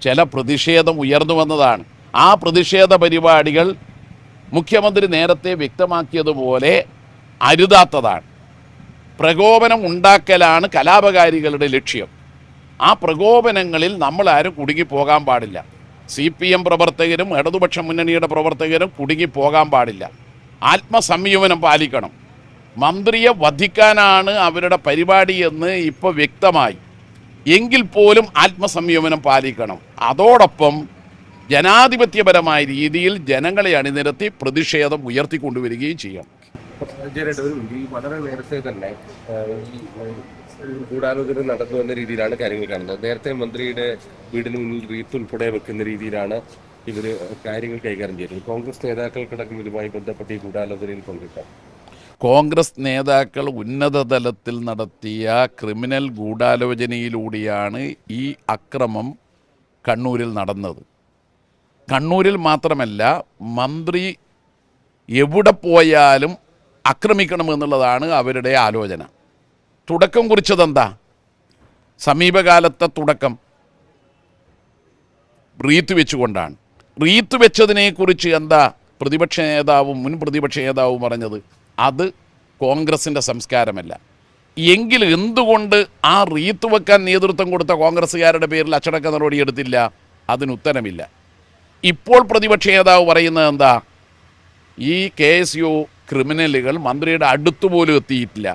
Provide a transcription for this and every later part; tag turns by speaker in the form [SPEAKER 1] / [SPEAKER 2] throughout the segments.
[SPEAKER 1] ചില പ്രതിഷേധം ഉയർന്നു വന്നതാണ്. ആ പ്രതിഷേധ പരിപാടികൾ മുഖ്യമന്ത്രി നേരത്തെ വ്യക്തമാക്കിയതുപോലെ അരുതാത്തതാണ്. പ്രകോപനം ഉണ്ടാക്കലാണ് കലാപകാരികളുടെ ലക്ഷ്യം. ആ പ്രകോപനങ്ങളിൽ നമ്മളാരും കുടുങ്ങിപ്പോകാൻ പാടില്ല. CPM പ്രവർത്തകരും ഇടതുപക്ഷ മുന്നണിയുടെ പ്രവർത്തകരും കുടുങ്ങിപ്പോകാൻ പാടില്ല. ആത്മസംയമനം പാലിക്കണം. മന്ത്രിയെ വധിക്കാനാണ് അവരുടെ പരിപാടി എന്ന് ഇപ്പോൾ വ്യക്തമായി. എങ്കിൽ പോലും ആത്മസംയമനം പാലിക്കണം. അതോടൊപ്പം ജനാധിപത്യപരമായ രീതിയിൽ ജനങ്ങളെ അണിനിരത്തി പ്രതിഷേധം ഉയർത്തിക്കൊണ്ടുവരികയും ചെയ്യണം.
[SPEAKER 2] വളരെ നേരത്തെ തന്നെ ഗൂഢാലോചന നടന്നു എന്ന രീതിയിലാണ് കാര്യങ്ങൾ കാണുന്നത്. നേരത്തെ മന്ത്രിയുടെ വീടിന് മുന്നിൽ റീത്ത് ഉൾപ്പെടെ വെക്കുന്ന രീതിയിലാണ് ഇവര് കാര്യങ്ങൾ കൈകാര്യം ചെയ്യുന്നത്. കോൺഗ്രസ് നേതാക്കൾക്കടക്കം ഇതുമായി ബന്ധപ്പെട്ട് ഈ ഗൂഢാലോചനയിൽ പങ്കെടുക്കാം.
[SPEAKER 1] കോൺഗ്രസ് നേതാക്കൾ ഉന്നതതലത്തിൽ നടത്തിയ ക്രിമിനൽ ഗൂഢാലോചനയിലൂടെയാണ് ഈ അക്രമം കണ്ണൂരിൽ നടന്നത്. കണ്ണൂരിൽ മാത്രമല്ല, മന്ത്രി എവിടെ പോയാലും ആക്രമിക്കണമെന്നുള്ളതാണ് അവരുടെ ആലോചന. തുടക്കം കുറിച്ചതെന്താ? സമീപകാലത്തെ തുടക്കം റീത്ത് വെച്ചുകൊണ്ടാണ്. റീത്ത് വെച്ചതിനെക്കുറിച്ച് എന്താ പ്രതിപക്ഷ നേതാവും മുൻ പ്രതിപക്ഷ നേതാവും പറഞ്ഞത്? അത് കോൺഗ്രസിൻ്റെ സംസ്കാരമല്ല. എങ്കിൽ എന്തുകൊണ്ട് ആ റീത്ത് വെക്കാൻ നേതൃത്വം കൊടുത്ത കോൺഗ്രസ്സുകാരുടെ പേരിൽ അച്ചടക്ക നടപടിയെടുത്തില്ല? അതിനുത്തരമില്ല. ഇപ്പോൾ പ്രതിപക്ഷ നേതാവ് പറയുന്നത് എന്താ? ഈ KSU ക്രിമിനലുകൾ മന്ത്രിയുടെ അടുത്തുപോലും എത്തിയിട്ടില്ല.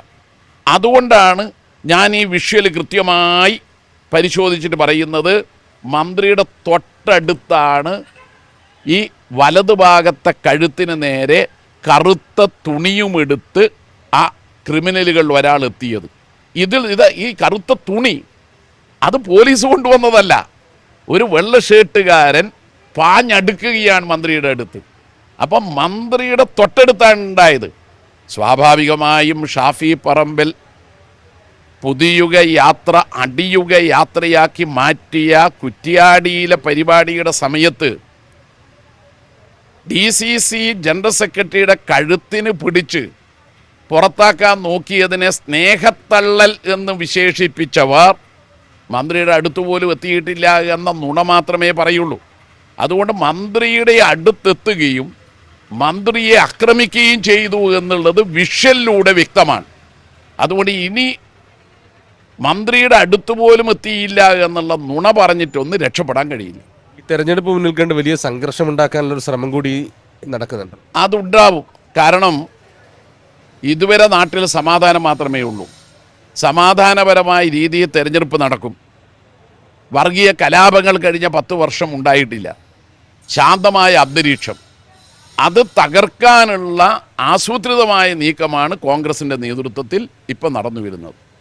[SPEAKER 1] അതുകൊണ്ടാണ് ഞാൻ ഈ വിഷ്വൽ കൃത്യമായി പരിശോധിച്ചിട്ട് പറയുന്നത്, മന്ത്രിയുടെ തൊട്ടടുത്താണ് ഈ വലതുഭാഗത്തെ കഴുത്തിന് നേരെ കറുത്ത തുണിയുമെടുത്ത് ആ ക്രിമിനലുകളിൽ ഒരാൾ എത്തിയത്. ഈ കറുത്ത തുണി അത് പോലീസ് കൊണ്ടുവന്നതല്ല. ഒരു വെള്ള ഷർട്ടുകാരൻ പാഞ്ഞടുക്കുകയാണ് മന്ത്രിയുടെ അടുത്ത്. അപ്പം മന്ത്രിയുടെ തൊട്ടടുത്താണ് ഉണ്ടായത്. സ്വാഭാവികമായും ഷാഫി പറമ്പിൽ പുതിയുഗ യാത്ര അടിയുഗ യാത്രയാക്കി മാറ്റിയ കുറ്റ്യാടിയിലെ പരിപാടിയുടെ സമയത്ത് DCC ജനറൽ സെക്രട്ടറിയുടെ കഴുത്തിന് പിടിച്ച് പുറത്താക്കാൻ നോക്കിയതിനെ സ്നേഹത്തള്ളൽ എന്ന് വിശേഷിപ്പിച്ചവർ മന്ത്രിയുടെ അടുത്തുപോലും എത്തിയിട്ടില്ല എന്ന നുണ മാത്രമേ പറയുള്ളൂ. അതുകൊണ്ട് മന്ത്രിയുടെ അടുത്തെത്തുകയും മന്ത്രിയെ ആക്രമിക്കുകയും ചെയ്തു എന്നുള്ളത് വിഷ്വലിലൂടെ വ്യക്തമാണ്. അതുകൊണ്ട് ഇനി മന്ത്രിയുടെ അടുത്തുപോലും എത്തിയില്ല എന്നുള്ള നുണ പറഞ്ഞിട്ടൊന്നും രക്ഷപ്പെടാൻ കഴിയില്ല.
[SPEAKER 2] ഈ തെരഞ്ഞെടുപ്പ് മുന്നിൽ കണ്ട് വലിയ സംഘർഷം ഉണ്ടാക്കാനുള്ള ഒരു ശ്രമം കൂടി നടക്കുന്നുണ്ട്.
[SPEAKER 1] അതുണ്ടാവും. കാരണം ഇതുവരെ നാട്ടിൽ സമാധാനം മാത്രമേ ഉള്ളൂ. സമാധാനപരമായ രീതിയിൽ തെരഞ്ഞെടുപ്പ് നടക്കും. വർഗീയ കലാപങ്ങൾ കഴിഞ്ഞ 10 വർഷം ഉണ്ടായിട്ടില്ല. ശാന്തമായ അന്തരീക്ഷം, അത് തകർക്കാനുള്ള ആസൂത്രിതമായ നീക്കമാണ് കോൺഗ്രസിൻ്റെ നേതൃത്വത്തിൽ ഇപ്പം നടന്നു വരുന്നത്.